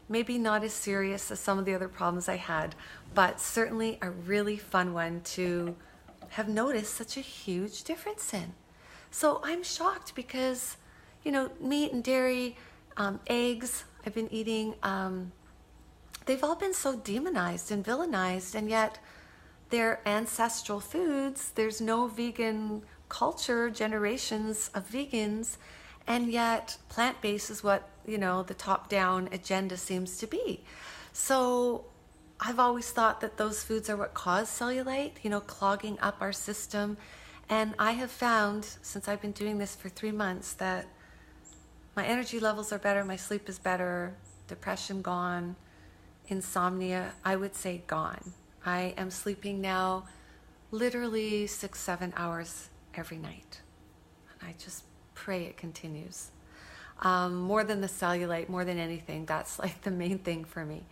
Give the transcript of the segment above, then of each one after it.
maybe not as serious as some of the other problems I had, but certainly a really fun one to have noticed such a huge difference in. So I'm shocked because, meat and dairy, eggs I've been eating, they've all been so demonized and villainized, and yet they're ancestral foods. There's no vegan culture, generations of vegans, and yet plant-based is what, the top-down agenda seems to be. So I've always thought that those foods are what cause cellulite, clogging up our system. And I have found, since I've been doing this for 3 months, that my energy levels are better, my sleep is better, depression gone, insomnia, I would say gone. I am sleeping now literally 6-7 hours every night. And I just pray it continues. More than the cellulite, more than anything, that's like the main thing for me.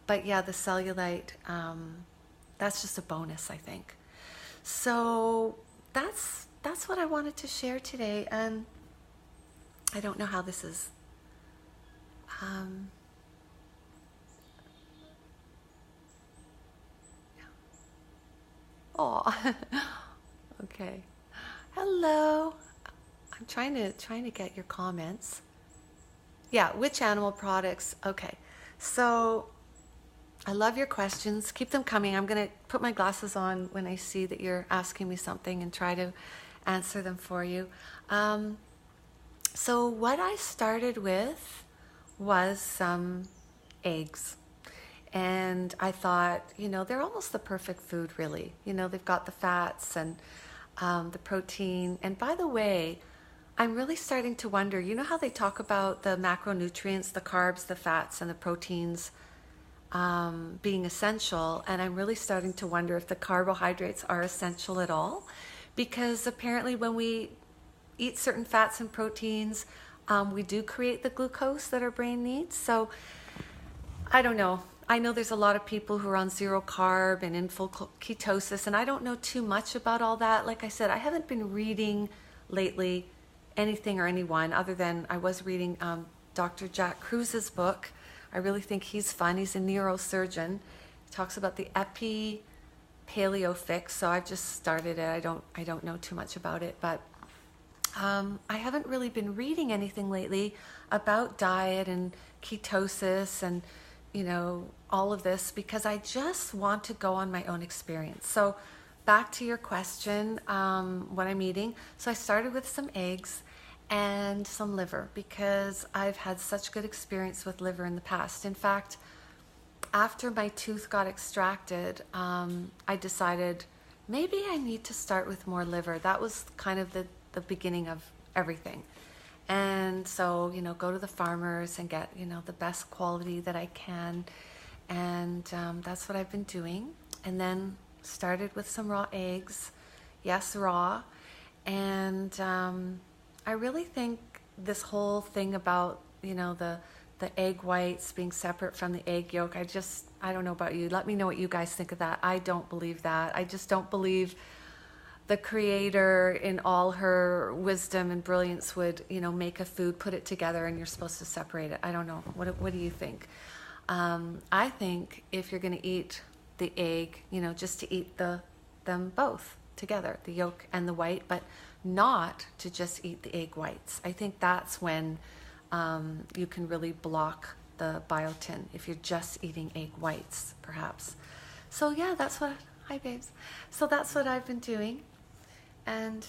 But yeah, the cellulite, that's just a bonus, I think. So that's what I wanted to share today. And I don't know how this is. Oh, okay. Hello. I'm trying to get your comments. Yeah, which animal products? Okay. So I love your questions. Keep them coming. I'm going to put my glasses on when I see that you're asking me something and try to answer them for you. So what I started with was some eggs. And I thought, they're almost the perfect food, really. They've got the fats and the protein. And by the way, I'm really starting to wonder, how they talk about the macronutrients, the carbs, the fats, and the proteins being essential. And I'm really starting to wonder if the carbohydrates are essential at all. Because apparently when we eat certain fats and proteins, we do create the glucose that our brain needs. So I don't know. I know there's a lot of people who are on zero carb and in full ketosis, and I don't know too much about all that. Like I said, I haven't been reading lately anything or anyone other than I was reading Dr. Jack Kruse's book. I really think he's fun. He's a neurosurgeon. He talks about the epi-paleo fix, so I've just started it. I don't know too much about it, but I haven't really been reading anything lately about diet and ketosis and all of this, because I just want to go on my own experience. So back to your question, what I'm eating. So I started with some eggs and some liver because I've had such good experience with liver in the past. In fact, after my tooth got extracted, I decided maybe I need to start with more liver. That was kind of the beginning of everything. And so, go to the farmers and get, the best quality that I can. And that's what I've been doing. And then started with some raw eggs. Yes, raw. And I really think this whole thing about, the egg whites being separate from the egg yolk, I don't know about you. Let me know what you guys think of that. I don't believe that. I just don't believe the creator in all her wisdom and brilliance would, make a food, put it together, and you're supposed to separate it. I don't know. What do you think? I think if you're going to eat the egg, just to eat them both together, the yolk and the white, but not to just eat the egg whites. I think that's when you can really block the biotin, if you're just eating egg whites, perhaps. So yeah, hi babes. So that's what I've been doing. And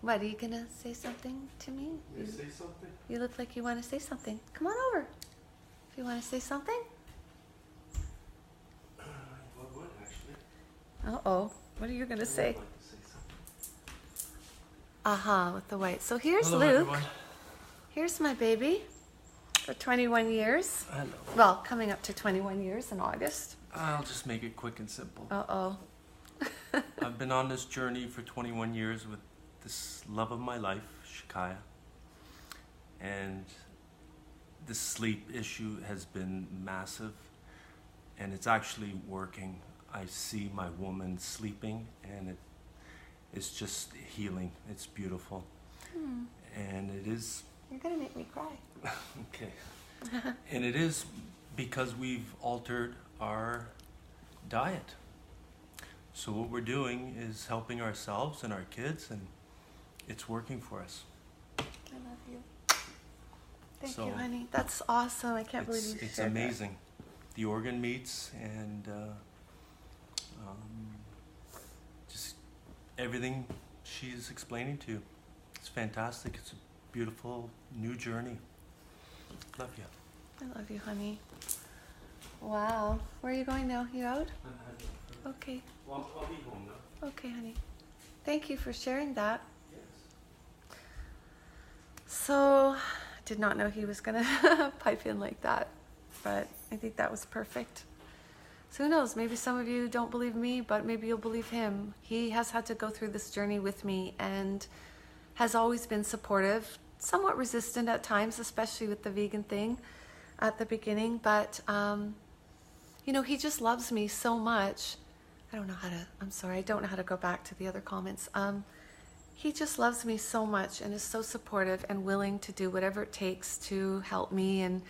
what, are you going to say something to me? Say something? You look like you want to say something. Come on over. If you want to say something. What would, actually? Uh-oh. What are you going to say? I'd like to say something. With the white. So here's Hello, Luke. everyone. Here's my baby for 21 years. Hello. Well, coming up to 21 years in August. I'll just make it quick and simple. Uh-oh. I've been on this journey for 21 years with this love of my life, Shakaya. And the sleep issue has been massive, and it's actually working. I see my woman sleeping, and it's just healing. It's beautiful. And it is... You're going to make me cry. Okay. And it is because we've altered our diet. So what we're doing is helping ourselves and our kids, and it's working for us. I love you. Thank you, honey. That's awesome. I can't believe you shared It's amazing. The organ meats and just everything she's explaining to you. It's fantastic. It's a beautiful new journey. Love you. I love you, honey. Wow. Where are you going now? You out? Okay. Well, I'll be home now. Okay, honey. Thank you for sharing that. Yes. So, did not know he was going to pipe in like that, but I think that was perfect. So who knows, maybe some of you don't believe me, but maybe you'll believe him. He has had to go through this journey with me and has always been supportive, somewhat resistant at times, especially with the vegan thing at the beginning, but you know, he just loves me so much. I don't know how to go back to the other comments. He just loves me so much and is so supportive and willing to do whatever it takes to help me and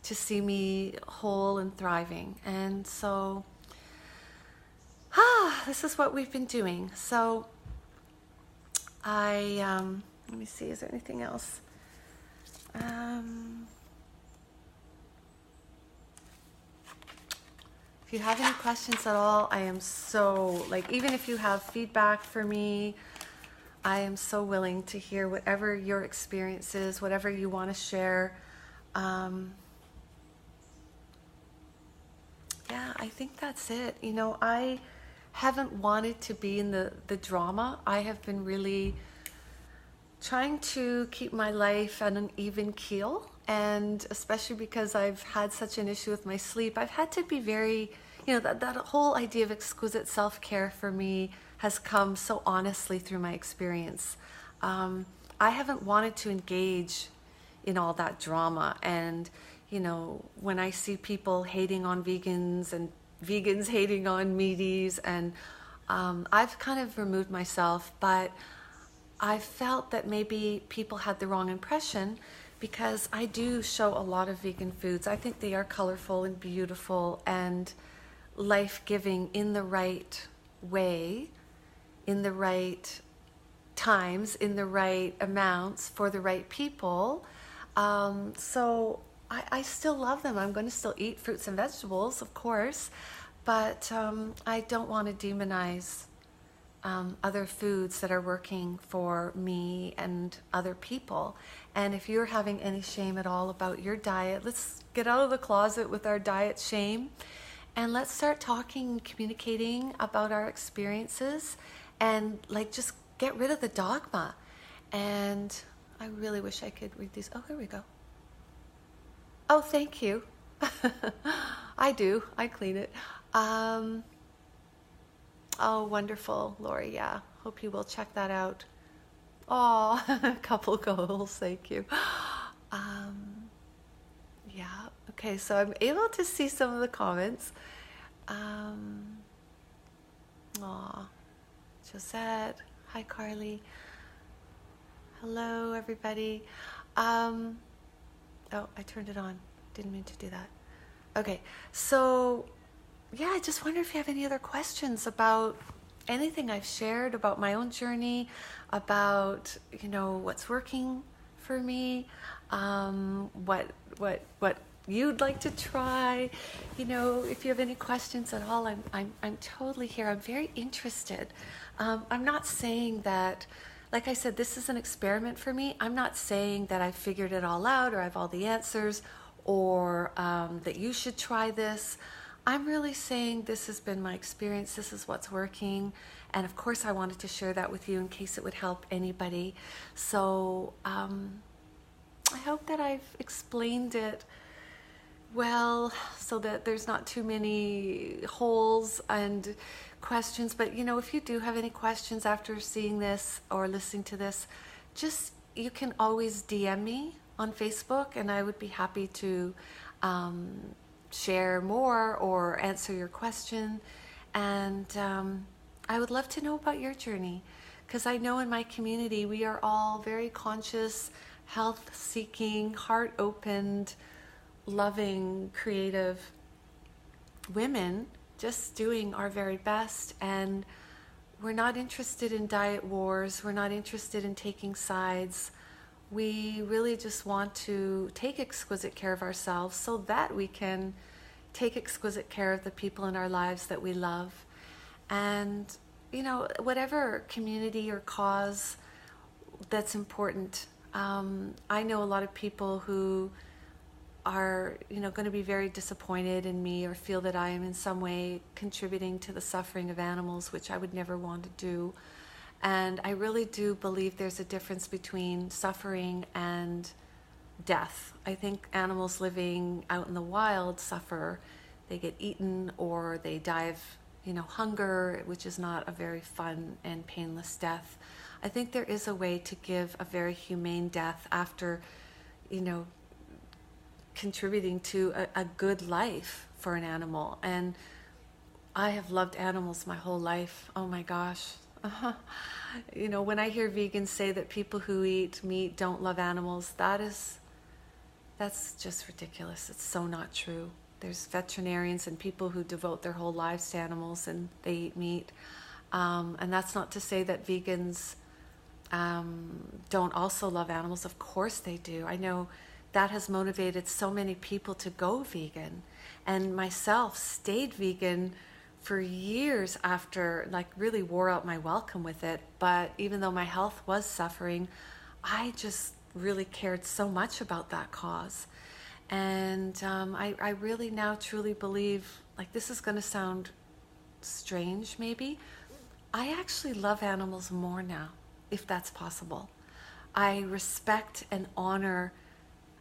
to see me whole and thriving. And so, this is what we've been doing. So let me see, is there anything else? If you have any questions at all, I am so, even if you have feedback for me, I am so willing to hear whatever your experience is, whatever you want to share. Yeah, I think that's it. You know, I haven't wanted to be in the drama. I have been really trying to keep my life on an even keel, and especially because I've had such an issue with my sleep, I've had to be very, that whole idea of exquisite self-care for me has come so honestly through my experience. I haven't wanted to engage in all that drama, and when I see people hating on vegans and vegans hating on meaties, and I've kind of removed myself, but I felt that maybe people had the wrong impression because I do show a lot of vegan foods. I think they are colorful and beautiful and life-giving in the right way, in the right times, in the right amounts for the right people. So I still love them. I'm going to still eat fruits and vegetables, of course, but I don't want to demonize other foods that are working for me and other people. And if you're having any shame at all about your diet, let's get out of the closet with our diet shame and let's start talking and communicating about our experiences and just get rid of the dogma. And I really wish I could read these. Oh, here we go. Oh, thank you. I do. I clean it. Oh, wonderful, Lori. Yeah, hope you will check that out. Oh, a couple goals. Thank you. Yeah. Okay, so I'm able to see some of the comments. Aw, Josette. Hi, Carly. Hello, everybody. Oh, I turned it on. Didn't mean to do that. Okay, so yeah, I just wonder if you have any other questions about anything I've shared, about my own journey, about, what's working for me, what you'd like to try. If you have any questions at all, I'm totally here. I'm very interested. I'm not saying that, like I said, this is an experiment for me. I'm not saying that I've figured it all out or I have all the answers or that you should try this. I'm really saying this has been my experience. This is what's working. And of course, I wanted to share that with you in case it would help anybody. So I hope that I've explained it well so that there's not too many holes and questions. But, if you do have any questions after seeing this or listening to this, you can always DM me on Facebook and I would be happy to share more or answer your question. And I would love to know about your journey, because I know in my community we are all very conscious, health seeking, heart opened, loving, creative women just doing our very best, and we're not interested in diet wars, we're not interested in taking sides. We really just want to take exquisite care of ourselves so that we can take exquisite care of the people in our lives that we love. And, you know, whatever community or cause that's important. I know a lot of people who are, you know, going to be very disappointed in me or feel that I am in some way contributing to the suffering of animals, which I would never want to do. And I really do believe there's a difference between suffering and death. I think animals living out in the wild suffer. They get eaten or they die of, you know, hunger, which is not a very fun and painless death. I think there is a way to give a very humane death after, you know, contributing to a good life for an animal. And I have loved animals my whole life. Oh my gosh. You know, when I hear vegans say that people who eat meat don't love animals, that's just ridiculous. It's so not true. There's veterinarians and people who devote their whole lives to animals and they eat meat. And that's not to say that vegans don't also love animals. Of course they do. I know that has motivated so many people to go vegan, and myself stayed vegan for years after, like, really wore out my welcome with it. But even though my health was suffering, I just really cared so much about that cause. And I really now truly believe, like, this is going to sound strange maybe, I actually love animals more now, if that's possible. I respect and honor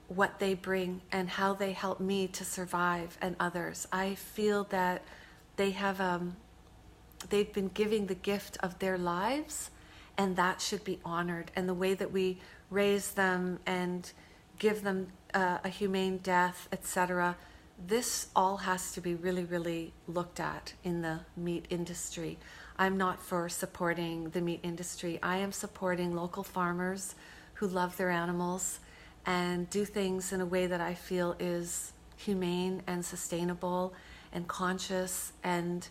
what they bring and how they help me to survive and others. I feel that they've been giving the gift of their lives, and that should be honored. And the way that we raise them and give them a humane death, etc., this all has to be really, really looked at in the meat industry. I'm not for supporting the meat industry. I am supporting local farmers who love their animals and do things in a way that I feel is humane and sustainable and conscious. And,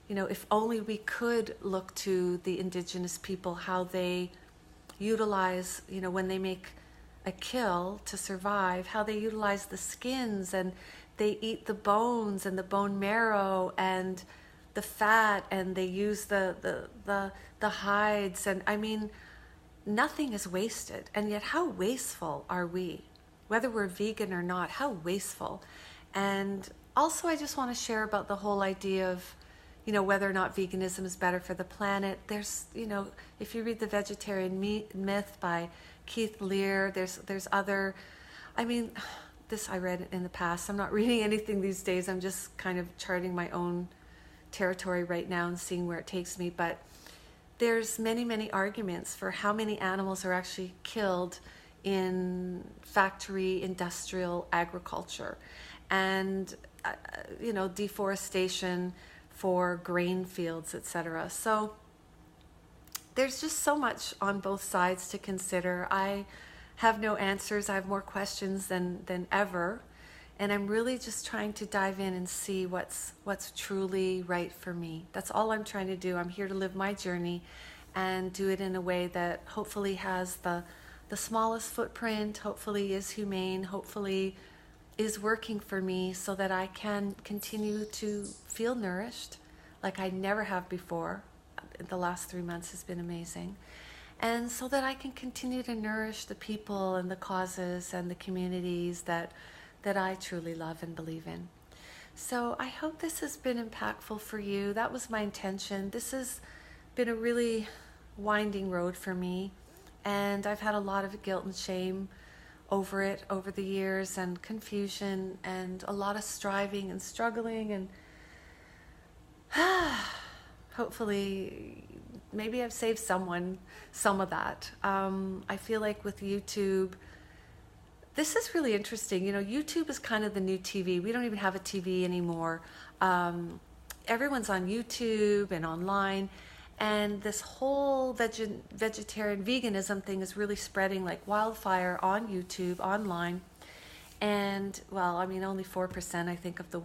you know, if only we could look to the indigenous people, how they utilize, you know, when they make a kill to survive, how they utilize the skins, and they eat the bones and the bone marrow and the fat, and they use the hides. And I mean, nothing is wasted. And yet how wasteful are we? Whether we're vegan or not, how wasteful. And also I just want to share about the whole idea of, you know, whether or not veganism is better for the planet. There's, you know, if you read The Vegetarian Myth by Keith Lear, there's other, I mean, this I read in the past. I'm not reading anything these days. I'm just kind of charting my own territory right now and seeing where it takes me. But there's many, many arguments for how many animals are actually killed in factory, industrial agriculture, and you know, deforestation for grain fields, etc. So there's just so much on both sides to consider. I have no answers. I have more questions than ever. And I'm really just trying to dive in and see what's truly right for me. That's all I'm trying to do. I'm here to live my journey and do it in a way that hopefully has the smallest footprint, hopefully is humane, hopefully is working for me so that I can continue to feel nourished like I never have before. The last 3 months has been amazing. And so that I can continue to nourish the people and the causes and the communities that I truly love and believe in. So I hope this has been impactful for you. That was my intention. This has been a really winding road for me, and I've had a lot of guilt and shame over it over the years, and confusion, and a lot of striving and struggling, and hopefully maybe I've saved someone some of that. I feel like with YouTube, this is really interesting. You know, YouTube is kind of the new TV. We don't even have a TV anymore. Everyone's on YouTube and online. And this whole vegetarian veganism thing is really spreading like wildfire on YouTube, online. And well, I mean, only 4% I think of the